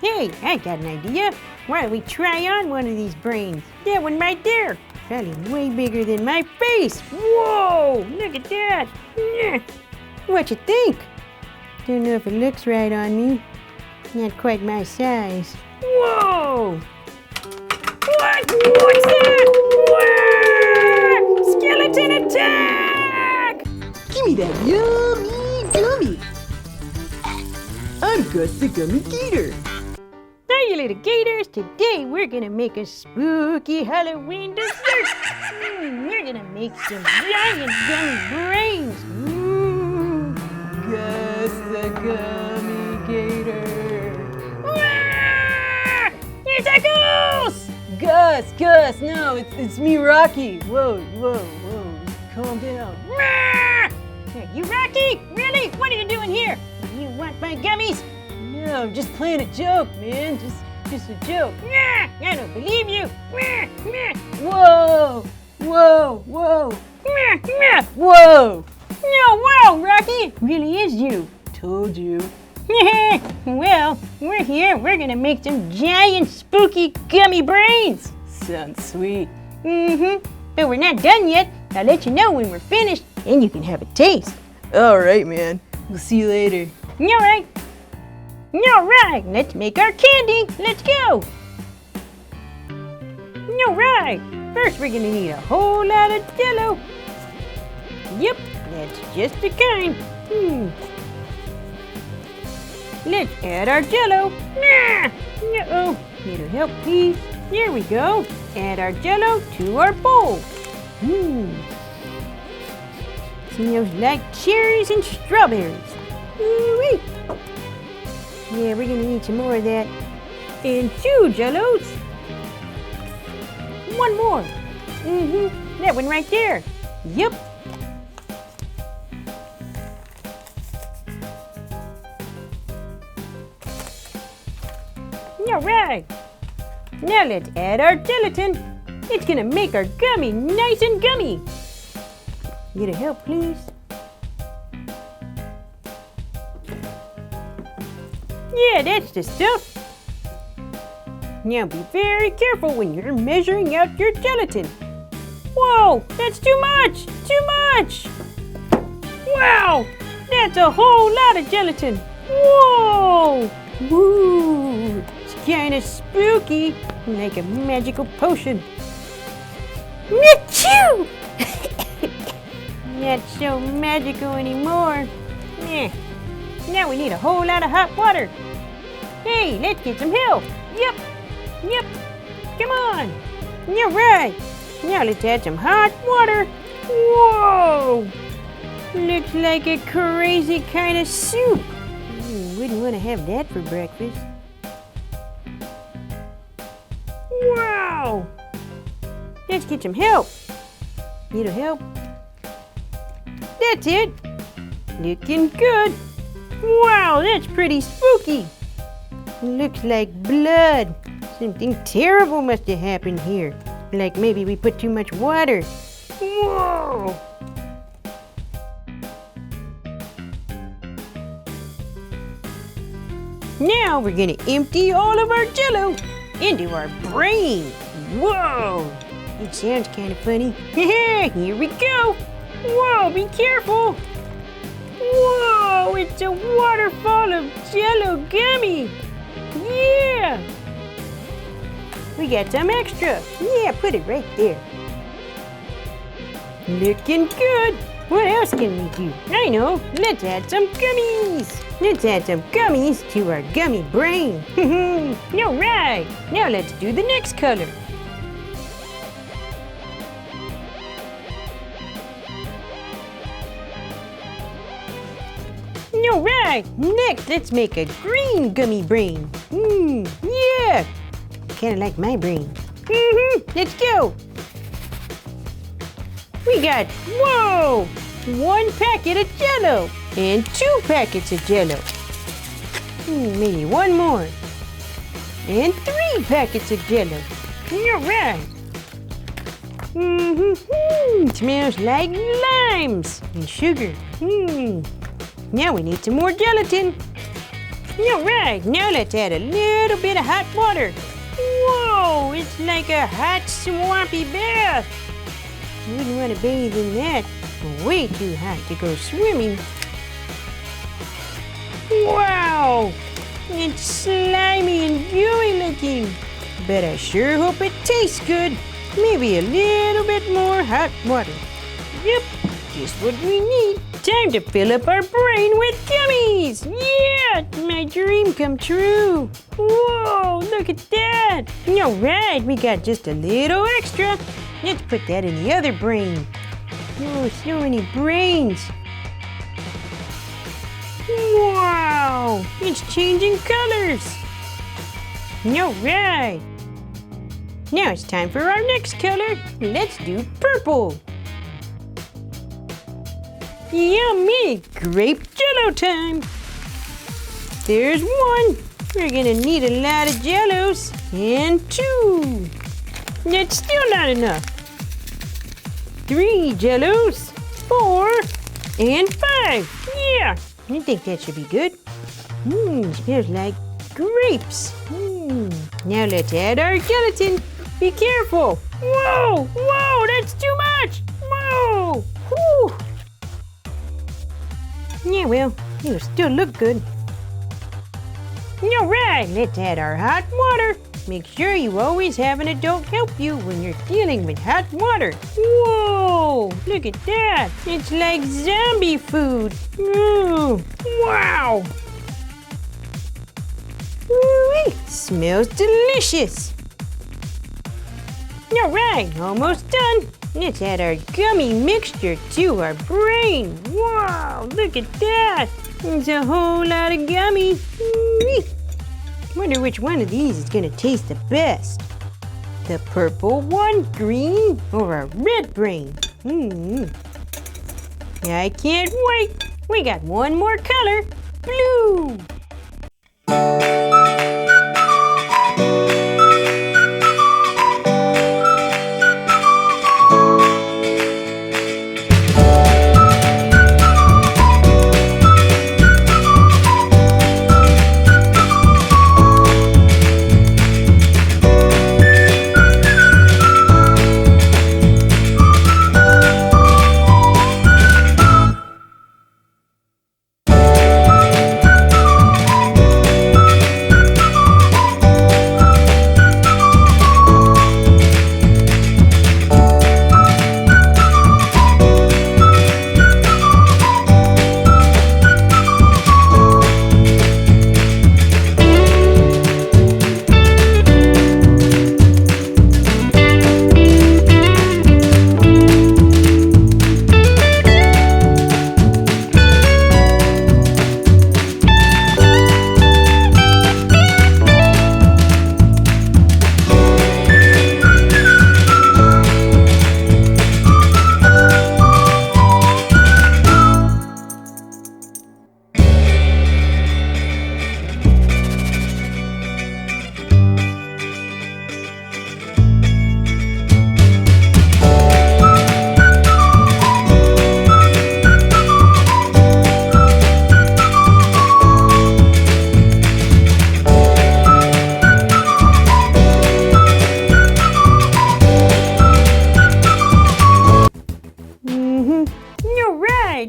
Hey, I got an idea. Why don't we try on one of these brains? That one right there. Probably way bigger than my face. Whoa, look at that. Yeah. What you think? Don't know if it looks right on me. Not quite my size. Whoa! What? What's that? Whoa! Skeleton attack! Give me that yummy gummy. I'm Gus the Gummy Gator. Hi, you little gators. Today we're gonna make a spooky Halloween dessert. We're gonna make some giant gummy brains. Gus the Gummy Gator. It's a goose! Gus, no, it's me, Rocky. Whoa, calm down. Hey, you Rocky? Really? What are you doing here? You want my gummies? No, I'm just playing a joke, man. Just a joke. I don't believe you. Whoa. Whoa! No, wow, Rocky! It really is you. Told you. Well, we're here. We're gonna make some giant spooky gummy brains. Sounds sweet. But we're not done yet. I'll let you know when we're finished, and you can have a taste. All right, man. We'll see you later. All right, let's make our candy. Let's go. All right, first we're gonna need a whole lot of Jell-O. Yep, that's just the kind. Let's add our Jell-O. Uh-oh, little help please. There we go. Add our Jell-O to our bowl. Smells like cherries and strawberries. Ooh-wee. Yeah, we're gonna need some more of that. And 2 Jell-Os. One more. That one right there. Yep. All right. Now let's add our gelatin. It's gonna make our gummy nice and gummy. Need a help, please? Yeah, that's the stuff. Now be very careful when you're measuring out your gelatin. Whoa, that's too much! Too much! Wow, that's a whole lot of gelatin. Whoa! Woo! It's kind of spooky, like a magical potion. Achoo! Not so magical anymore. Now we need a whole lot of hot water. Hey, let's get some help. Yep. Come on. All right. Now let's add some hot water. Whoa! Looks like a crazy kind of soup. Wouldn't want to have that for breakfast. Wow! Let's get some help. Need a help? That's it. Looking good. Wow, that's pretty spooky. Looks like blood. Something terrible must have happened here. Like maybe we put too much water. Whoa! Now we're gonna empty all of our Jell-O into our brain. Whoa! It sounds kind of funny. Here we go. Whoa, be careful. Whoa, it's a waterfall of Jell-O gummy. Yeah! We got some extra. Yeah, put it right there. Looking good. What else can we do? I know. Let's add some gummies. Let's add some gummies to our gummy brain. All right. Now let's do the next color. All right. Next, let's make a green gummy brain. Yeah. Kind of like my brain. Let's go. We got, whoa, 1 packet of Jell-O and 2 packets of Jell-O. Maybe 1 more. And 3 packets of Jell-O. All right. Smells like limes and sugar. Now we need some more gelatin. All right, now let's add a little bit of hot water. Whoa, it's like a hot, swampy bath. Wouldn't want to bathe in that. Way too hot to go swimming. Wow, it's slimy and gooey looking. But I sure hope it tastes good. Maybe a little bit more hot water. Yep, just what we need. Time to fill up our brain with gummies! Yeah, my dream come true. Whoa, look at that. All right, we got just a little extra. Let's put that in the other brain. Oh, so many brains. Wow, it's changing colors. All right. Now it's time for our next color. Let's do purple. Yummy! Grape Jello time! There's one. We're gonna need a lot of Jellos. And two. That's still not enough. 3 Jellos. 4. And 5. Yeah, I think that should be good. Smells like grapes. Now let's add our gelatin. Be careful. Whoa, whoa, that's too much. Whoa, whew. Yeah, well, it'll still look good. All right, let's add our hot water. Make sure you always have an adult help you when you're dealing with hot water. Whoa, look at that. It's like zombie food. Wow. Woo-wee, smells delicious. All right, almost done. Let's add our gummy mixture to our brain. Wow, look at that. There's a whole lot of gummy. Woo-wee. Wonder which one of these is gonna taste the best. The purple one, green, or a red brain? I can't wait. We got one more color, blue.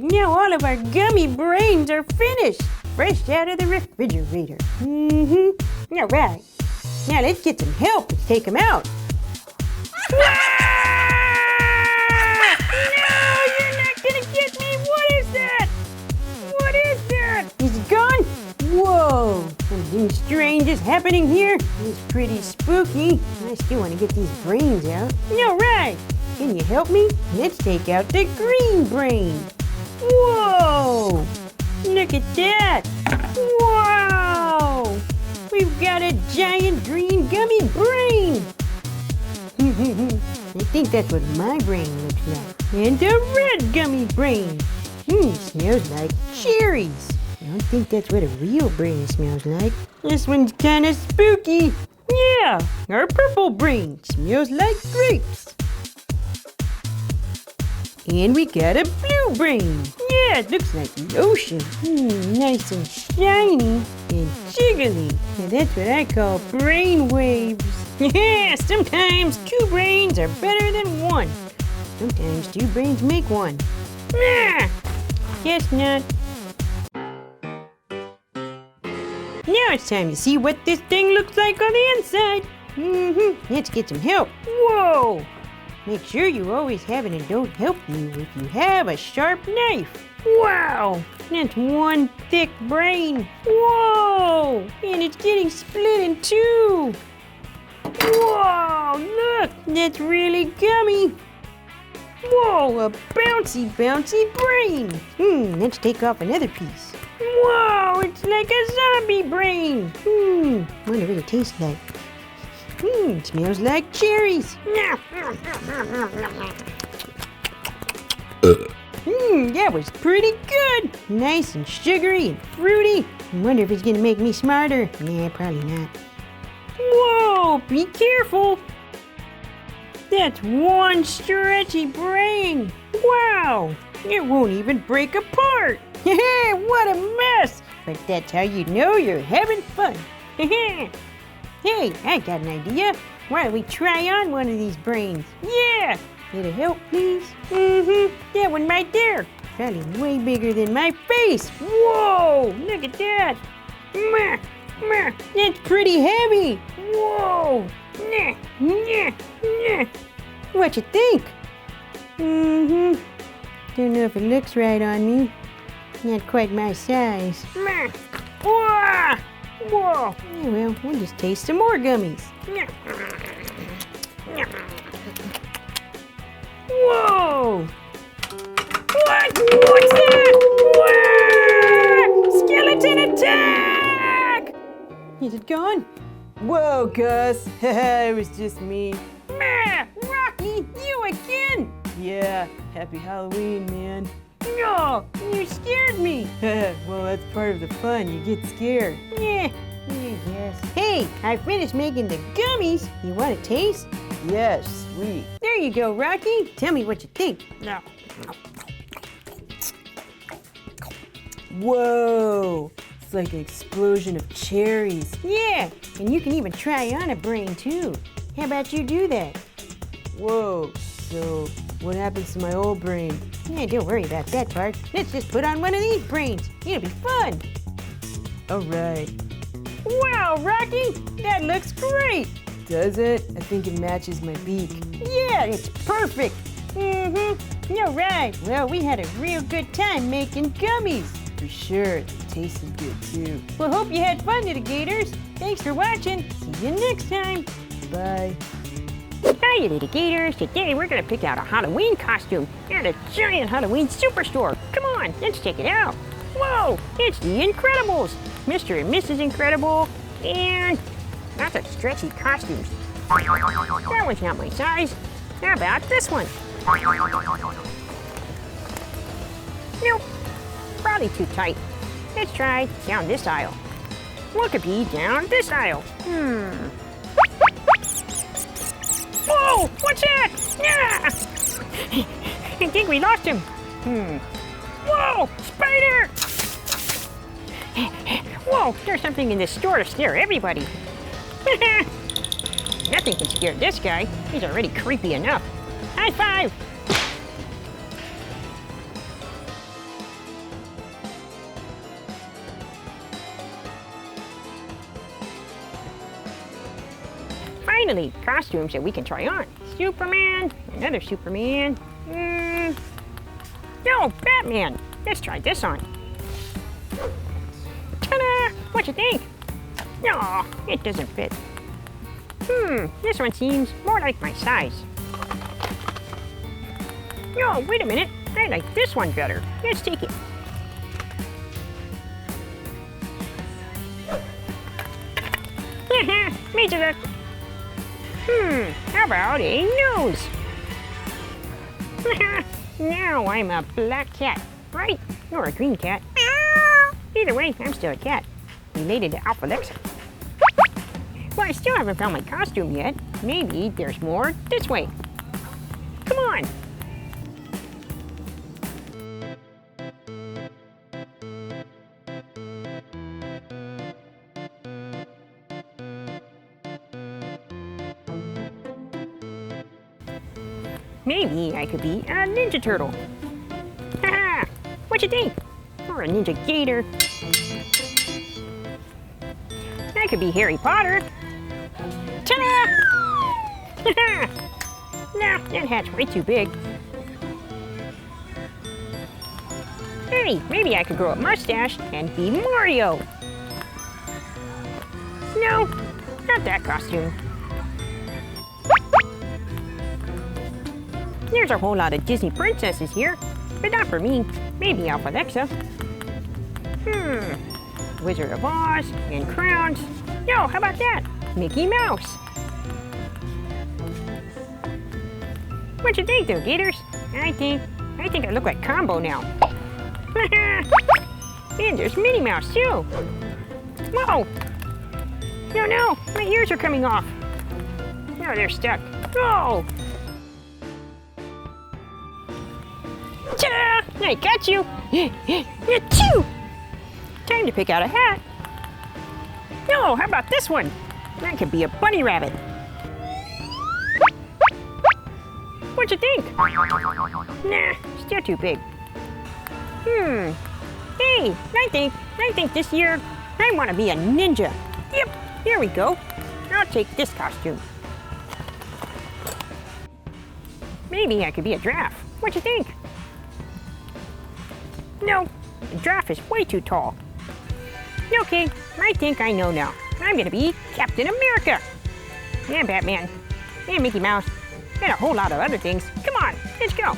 Now all of our gummy brains are finished, fresh out of the refrigerator. All right, now let's get some help and take them out. No, you're not gonna get me. What is that? What is that? Is it gone? Whoa, something strange is happening here. It's pretty spooky. I still want to get these brains out. All right, can you help me? Let's take out the green brain. Whoa! Look at that! Wow! We've got a giant green gummy brain! I think that's what my brain looks like. And a red gummy brain! Smells like cherries! I don't think that's what a real brain smells like. This one's kinda spooky! Yeah! Our purple brain smells like grapes! And we got a blue brain. Yeah, it looks like the ocean. Nice and shiny and jiggly. And that's what I call brain waves. Yeah, sometimes 2 brains are better than 1. Sometimes 2 brains make 1. Nah, guess not. Now it's time to see what this thing looks like on the inside. Let's get some help. Whoa! Make sure you always have an adult help you if you have a sharp knife. Wow! That's 1 thick brain. Whoa! And it's getting split in 2. Whoa! Look! That's really gummy. Whoa! A bouncy brain. Let's take off another piece. Whoa! It's like a zombie brain. Wonder what it tastes like. It smells like cherries. That was pretty good. Nice and sugary and fruity. I wonder if it's gonna make me smarter. Nah, probably not. Whoa, be careful. That's 1 stretchy brain. Wow, it won't even break apart. Hey, what a mess. But that's how you know you're having fun. Hey, I got an idea. Why don't we try on one of these brains? Yeah! Little help, please? That one right there. Probably way bigger than my face. Whoa! Look at that. That's pretty heavy. Whoa! What you think? Don't know if it looks right on me. Not quite my size. Whoa! Yeah, well, we'll just taste some more gummies. Whoa! What's that? Whoa! Skeleton attack! Is it gone? Whoa, Gus. It was just me. Rocky, you again? Yeah, happy Halloween, man. No, you scared me. Well, that's part of the fun. You get scared. Yeah, I guess. Hey, I finished making the gummies. You want a taste? Yes, sweet. There you go, Rocky. Tell me what you think. No. Whoa, it's like an explosion of cherries. Yeah, and you can even try on a brain too. How about you do that? Whoa, so what happens to my old brain? Yeah, don't worry about that part. Let's just put on one of these brains. It'll be fun. All right. Wow, Rocky, that looks great. Does it? I think it matches my beak. Yeah, it's perfect. All right. Well, we had a real good time making gummies. For sure, it tasted good too. Well, hope you had fun, little Gators. Thanks for watching. See you next time. Bye. Hi, little Gators. Today we're gonna pick out a Halloween costume at a giant Halloween superstore. Come on, let's check it out. Whoa, it's the Incredibles. Mr. and Mrs. Incredible, and lots of stretchy costumes. That one's not my size. How about this one? Nope, probably too tight. Let's try down this aisle. What could be down this aisle? Whoa, what's that? Yeah! I think we lost him. Whoa, spider! Whoa, there's something in this store to scare everybody. Nothing can scare this guy. He's already creepy enough. High five! Finally, costumes that we can try on. Superman, another Superman. No, Batman. Let's try this on. Ta-da! What you think? No, it doesn't fit. This one seems more like my size. No, wait a minute. I like this one better. Let's take it. Major look. How about a nose? Now I'm a black cat, right? Or a green cat. Either way, I'm still a cat. Related to Alpha Lexa. Well, I still haven't found my costume yet. Maybe there's more this way. Come on. Maybe I could be a Ninja Turtle. Haha! What you think? Or a Ninja Gator. I could be Harry Potter. Ta-da! No, that hat's way too big. Hey, maybe I could grow a mustache and be Mario. No, not that costume. There's a whole lot of Disney princesses here, but not for me. Maybe Alpha Alexa. Wizard of Oz and crowns. Yo, how about that? Mickey Mouse. What you think though, Gators? I think I look like Combo now. And there's Minnie Mouse too. Whoa! No, my ears are coming off. No, they're stuck. Oh! Ta-da! I got you. Achoo! Time to pick out a hat. No, how about this one? That could be a bunny rabbit. What you think? Nah, still too big. Hey, I think this year I want to be a ninja. Yep, here we go. I'll take this costume. Maybe I could be a giraffe. What you think? No, the giraffe is way too tall. Okay, I think I know now. I'm gonna be Captain America. And Batman. And Mickey Mouse. And a whole lot of other things. Come on, let's go.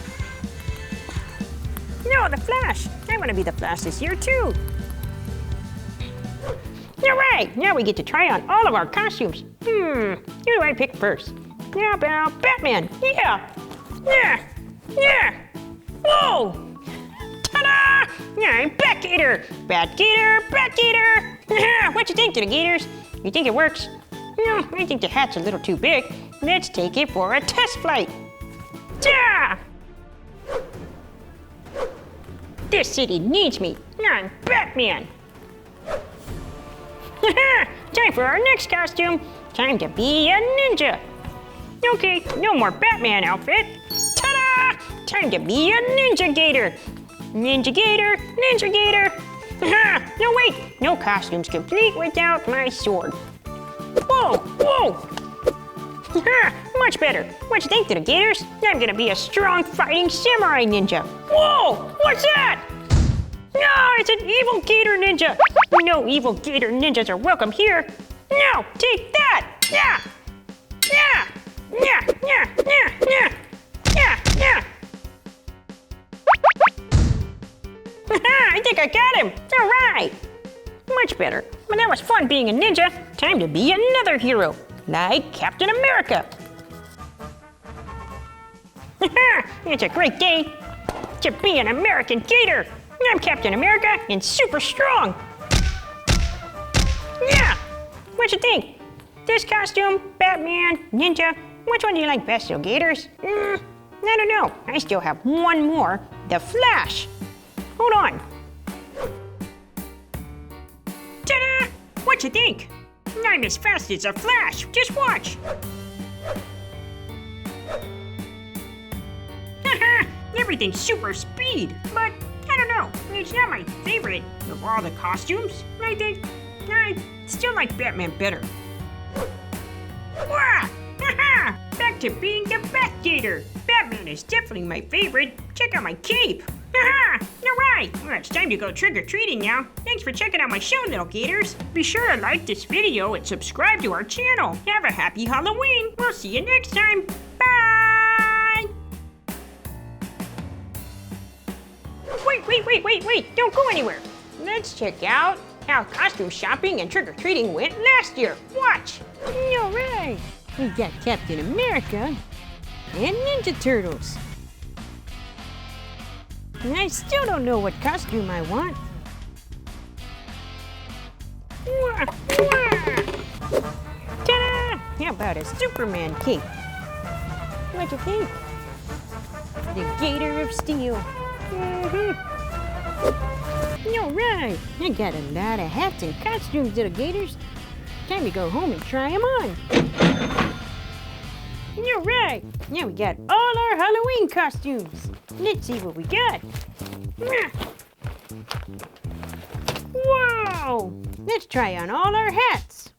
No, the Flash. I want to be the Flash this year too. All right, now we get to try on all of our costumes. Who do I pick first? How about Batman? Yeah. Whoa! Ta-da! Yeah, I'm Gator. Gator. What you think, to the Gators? You think it works? No, I think the hat's a little too big. Let's take it for a test flight. Yeah! This city needs me. I'm Batman. Time for our next costume. Time to be a ninja. Okay, no more Batman outfit. Ta-da! Time to be a Ninja Gator. Ninja Gator. No, wait. No costume's complete without my sword. Whoa. Much better. What you think, to the Gators? I'm gonna be a strong fighting samurai ninja. Whoa! What's that? No, it's an evil Gator ninja. No evil Gator ninjas are welcome here. No, take that! Yeah! I think I got him. All right. Much better. But that was fun being a ninja. Time to be another hero, like Captain America. It's a great day to be an American Gator. I'm Captain America and super strong. Yeah. What you think? This costume, Batman, Ninja, which one do you like best, though, Gators? I don't know. I still have one more, the Flash. Hold on. Ta-da! What you think? I'm as fast as a Flash. Just watch. Everything's super speed, but I don't know. It's not my favorite of all the costumes. I think I still like Batman better. Wah! Back to being the Bat-Gator. Batman is definitely my favorite. Check out my cape. Alright, well, it's time to go trick-or-treating now. Thanks for checking out my show, little Gators. Be sure to like this video and subscribe to our channel. Have a happy Halloween. We'll see you next time. Bye! Wait, don't go anywhere. Let's check out how costume shopping and trick-or-treating went last year. Watch. Alright, we got Captain America and Ninja Turtles. And I still don't know what costume I want. Ta-da! How about a Superman cape? What you think? The Gator of Steel. Alright, I got a lot of hats and costumes, little Gators. Time to go home and try them on. All right, now we got all our Halloween costumes. Let's see what we got. Whoa! Let's try on all our hats.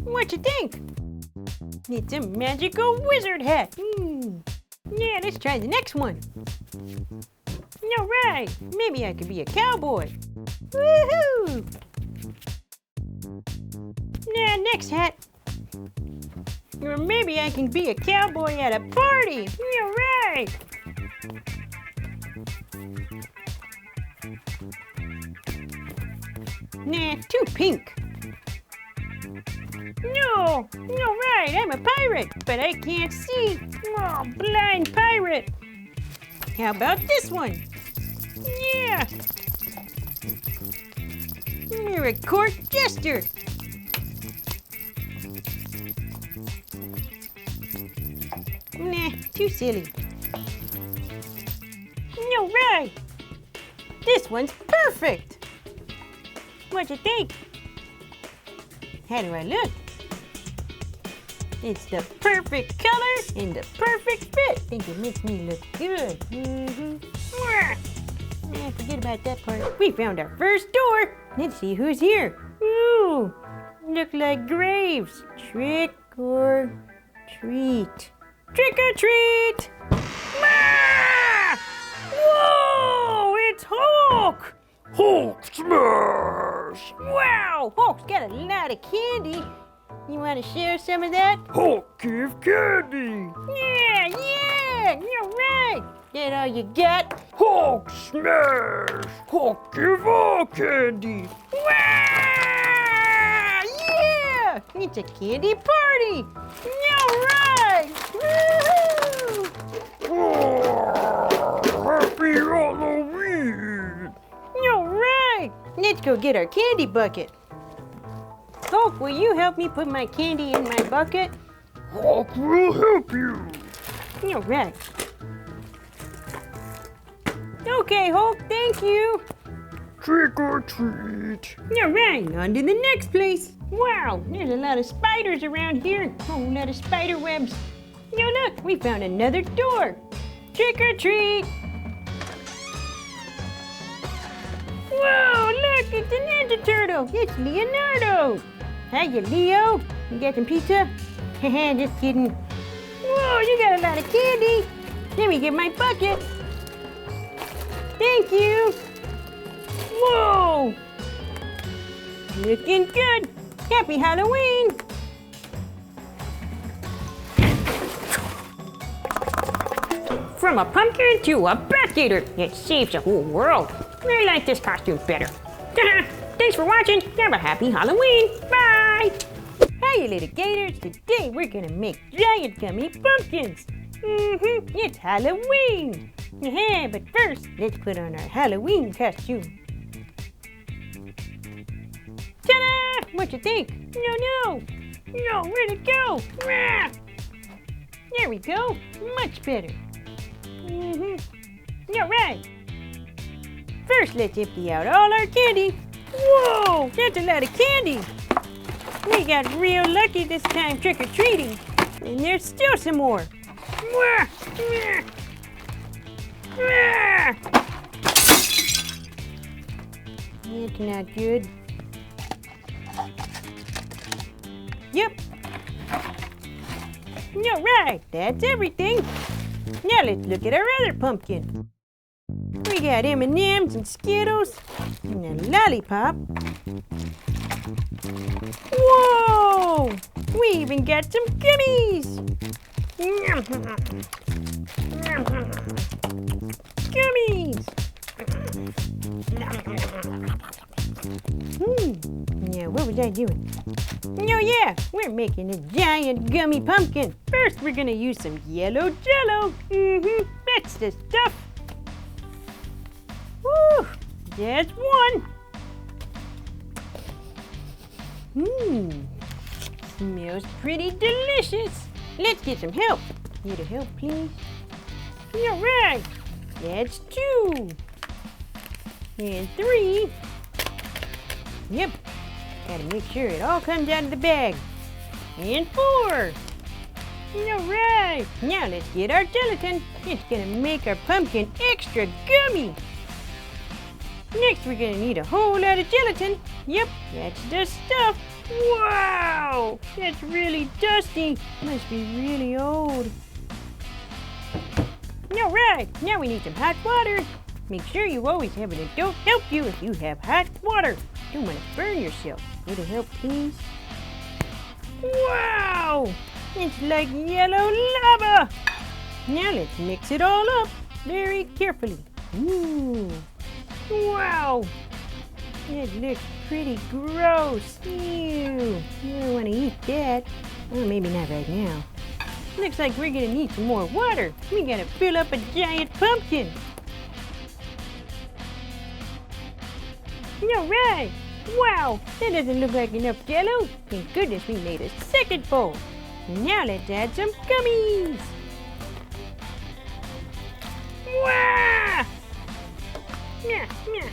What you think? It's a magical wizard hat. Yeah, let's try the next one. All right, maybe I could be a cowboy. Woohoo! Now, next hat. Or maybe I can be a cowboy at a party. All right. Nah, too pink. No, all right, I'm a pirate, but I can't see. Oh, blind pirate. How about this one? Yeah. You're a court jester. Nah, too silly. All right. This one's perfect. What you think? How do I look? It's the perfect color and the perfect fit. Think it makes me look good. Yeah, forget about that part. We found our first door. Let's see who's here. Ooh, look like graves. Trick or treat. Trick or treat! Ah! Whoa, it's Hulk! Hulk smash! Wow, Hulk's got a lot of candy. You want to share some of that? Hulk give candy! Yeah, you're right. That all you got? Hulk smash! Hulk give all candy! Wow! Yeah! It's a candy party! All right! Woohoo! Oh, happy Halloween! All right! Let's go get our candy bucket. Hulk, will you help me put my candy in my bucket? Hulk will help you! All right. Okay, Hulk, thank you. Trick or treat! All right, on to the next place. Wow, there's a lot of spiders around here. A whole lot of spider webs. Yo, look, we found another door. Trick or treat. Whoa, look, it's a Ninja Turtle. It's Leonardo. Hiya, Leo. You got some pizza? Haha, just kidding. Whoa, you got a lot of candy. Let me get my bucket. Thank you. Whoa. Looking good. Happy Halloween. From a pumpkin to a Bath Gator, it saves the whole world. I like this costume better. Thanks for watching. Have a happy Halloween. Bye. Hiya, little gators. Today we're gonna make giant gummy pumpkins. It's Halloween. But first, let's put on our Halloween costume. Ta-da! What you think? No, where'd it go? Rah! There we go. Much better. All right. First, let's empty out all our candy. Whoa, that's a lot of candy. We got real lucky this time trick-or-treating. And there's still some more. Mwah! Mwah! Mwah! That's not good. Yep. All right, that's everything. Now let's look at our other pumpkin. We got M&Ms and Skittles and a lollipop. Whoa! We even got some gummies. Gummies. Yeah, what was I doing? Oh yeah, we're making a giant gummy pumpkin. First, we're gonna use some yellow Jell-O. That's the stuff. Woo! There's one. Smells pretty delicious. Let's get some help. Need a help, please? All right. That's 2. And 3. Yep. Gotta make sure it all comes out of the bag. and 4. Alright, now let's get our gelatin. It's gonna make our pumpkin extra gummy. Next, we're gonna need a whole lot of gelatin. Yep, that's the stuff. Wow, that's really dusty. Must be really old. Alright, now we need some hot water. Make sure you always have an adult help you if you have hot water. Don't want to burn yourself. Little help, please. Wow, it's like yellow lava. Now let's mix it all up very carefully. Ooh, wow, that looks pretty gross. Ew, I don't want to eat that. Well, maybe not right now. Looks like we're gonna need some more water. We gotta fill up a giant pumpkin. Alright! Wow, that doesn't look like enough jello. Thank goodness we made a second bowl. Now let's add some gummies. Wow! Yeah, yeah.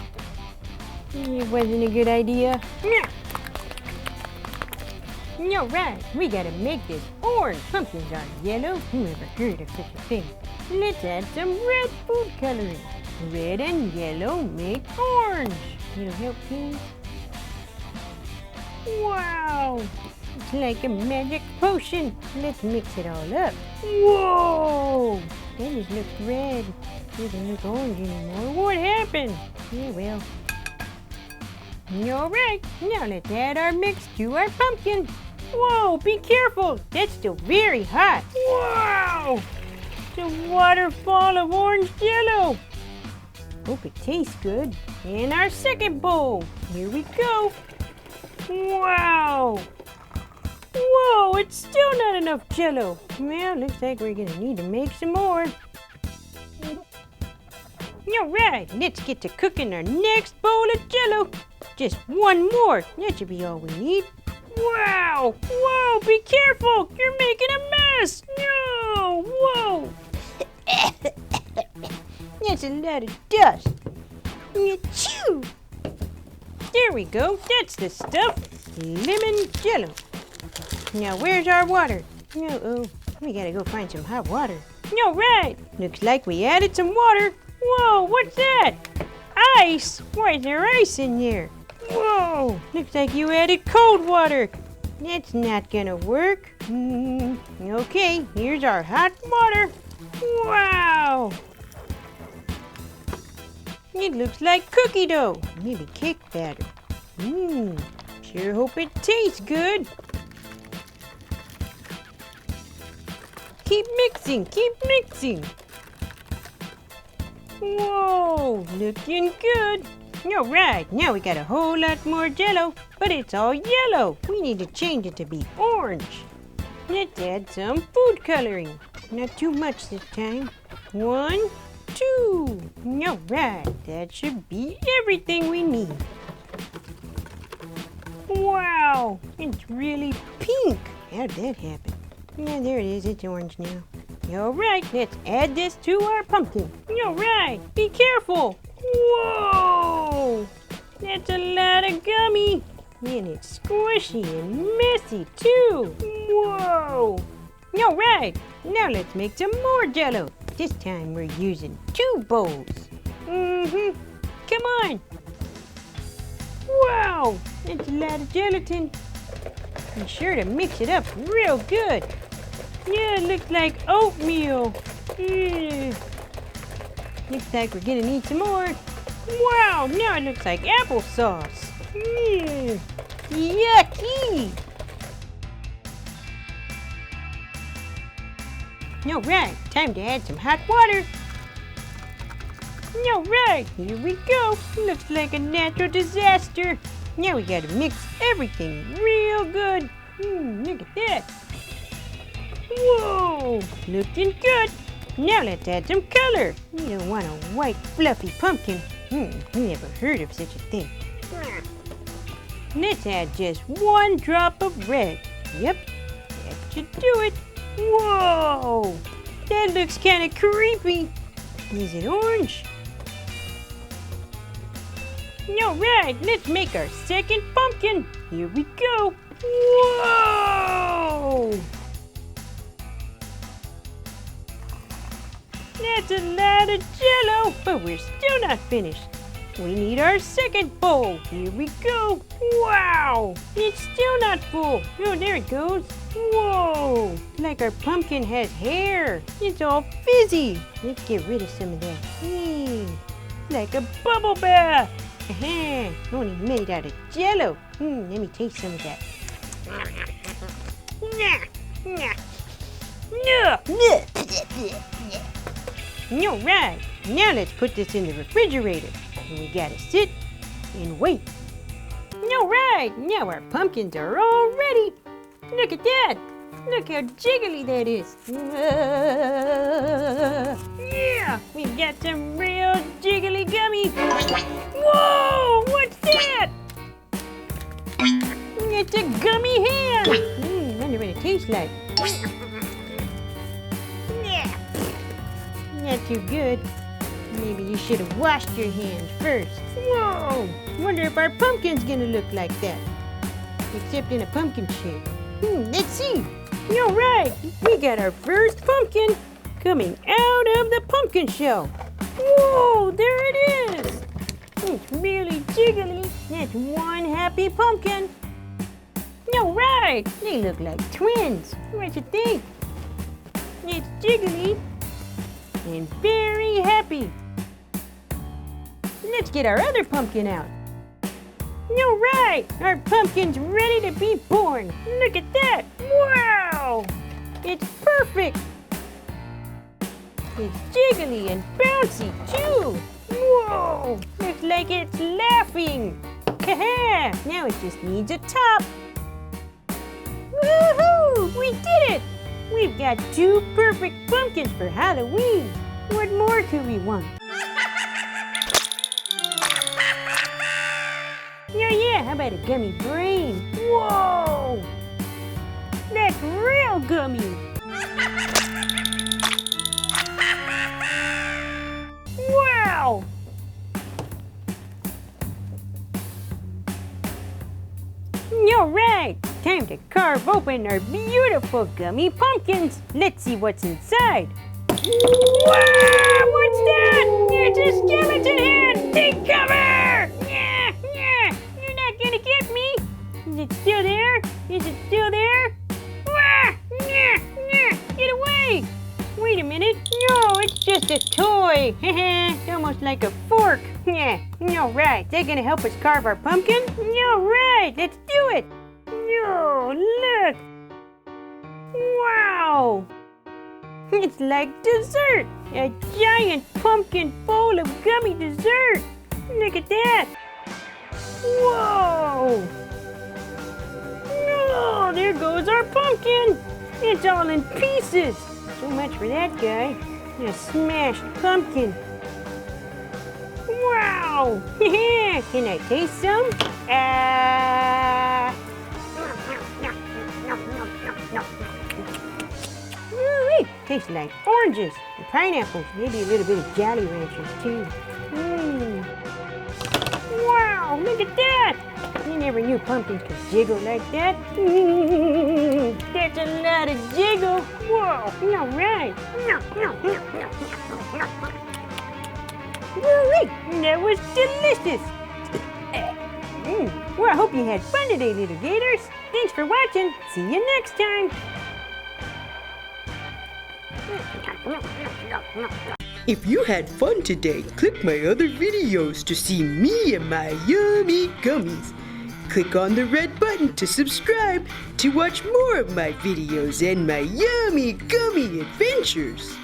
It wasn't a good idea. Yeah. Alright, we gotta make this orange. Pumpkins are yellow. Who ever heard of such a thing? Let's add some red food coloring. Red and yellow make orange. Little help, please. Wow! It's like a magic potion. Let's mix it all up. Whoa! That just looks red. Doesn't look orange anymore. What happened? Yeah, well. Alright, now let's add our mix to our pumpkin. Whoa, be careful. That's still very hot. Wow! It's a waterfall of orange jello. Hope it tastes good. And our second bowl. Here we go. Wow! Whoa, it's still not enough jello. Well, looks like we're gonna need to make some more. Alright, let's get to cooking our next bowl of jello. Just one more. That should be all we need. Wow! Whoa, be careful! You're making a mess! No! Whoa! That's a lot of dust. Achoo! There we go. That's the stuff. Lemon jello. Now, where's our water? Uh-oh. We gotta go find some hot water. All right. Looks like we added some water. Whoa, what's that? Ice? Why is there ice in there? Whoa, looks like you added cold water. That's not gonna work. Okay, here's our hot water. Wow. It looks like cookie dough, maybe cake batter. Sure hope it tastes good. Keep mixing, keep mixing. Whoa, looking good. All right, now we got a whole lot more jello, but it's all yellow. We need to change it to be orange. Let's add some food coloring. Not too much this time. 1, 2. All right, that should be everything we need. Wow, it's really pink. How did that happen? Yeah, there it is. It's orange now. All right, let's add this to our pumpkin. All right, be careful. Whoa! That's a lot of gummy. And it's squishy and messy too. Whoa! All right, now let's make some more jello. This time we're using 2 bowls. Come on. Wow, that's a lot of gelatin. Be sure to mix it up real good. Yeah, it looks like oatmeal. Looks like we're gonna need some more. Wow, now it looks like applesauce. Yucky! All right, time to add some hot water. All right, here we go. Looks like a natural disaster. Now we gotta mix everything real good. Look at that. Whoa, looking good. Now let's add some color. You don't want a white fluffy pumpkin. Never heard of such a thing. Let's add just 1 drop of red. Yep, that should do it. Whoa, that looks kind of creepy. Is it orange? All right, let's make our second pumpkin. here we go. Whoa! That's a lot of Jell-O, but we're still not finished. We need our second bowl. Here we go. Wow! It's still not full. Oh, there it goes. Whoa! Like our pumpkin has hair. It's all fizzy. Let's get rid of some of that. Hey, like a bubble bath. Aha! Only made out of Jell-O. Let me taste some of that. All right, now let's put this in the refrigerator. And we gotta sit and wait. All right, now our pumpkins are all ready. Look at that. Look how jiggly that is. Yeah, we've got some real jiggly gummy. Whoa, what's that? It's a gummy hand. Wonder what it tastes like. Not too good. Maybe you should have washed your hands first. Whoa! Wonder if our pumpkin's gonna look like that. Except in a pumpkin shape. Let's see. All right, we got our first pumpkin coming out of the pumpkin shell. Whoa, there it is. It's really jiggly. That's one happy pumpkin. All right, they look like twins. What you think? It's jiggly and very happy. Let's get our other pumpkin out. All right, our pumpkin's ready to be born. Look at that. Wow! It's perfect. It's jiggly and bouncy too. Whoa! Looks like it's laughing. Haha! Now it just needs a top. Woohoo! We did it! We've got 2 perfect pumpkins for Halloween. What more could we want? Oh yeah, how about a gummy brain? Whoa! That's real gummy. Wow! All right, time to carve open our beautiful gummy pumpkins. Let's see what's inside. Wow, what's that? It's a skeleton head. Take cover! You're not gonna get me. Is it still there? Is it still there? Get away! Wait a minute. No, it's just a toy. It's almost like a fork. All right, they're gonna help us carve our pumpkin? All right, let's do it. No, look. Wow. It's like dessert. A giant pumpkin bowl of gummy dessert. Look at that. Whoa. Oh, there goes our pumpkin. It's all in pieces. So much for that guy. A smashed pumpkin. Wow! Can I taste some? Woo-wee. Tastes like oranges and pineapples. Maybe a little bit of Jolly Ranchers too. Wow! Look at that! I never knew pumpkins could jiggle like that. That's a lot of jiggle. Whoa! All right. Woo-wee! That was delicious. Well, I hope you had fun today, little Gators. Thanks for watching. See you next time. If you had fun today, click my other videos to see me and my yummy gummies. Click on the red button to subscribe to watch more of my videos and my yummy gummy adventures.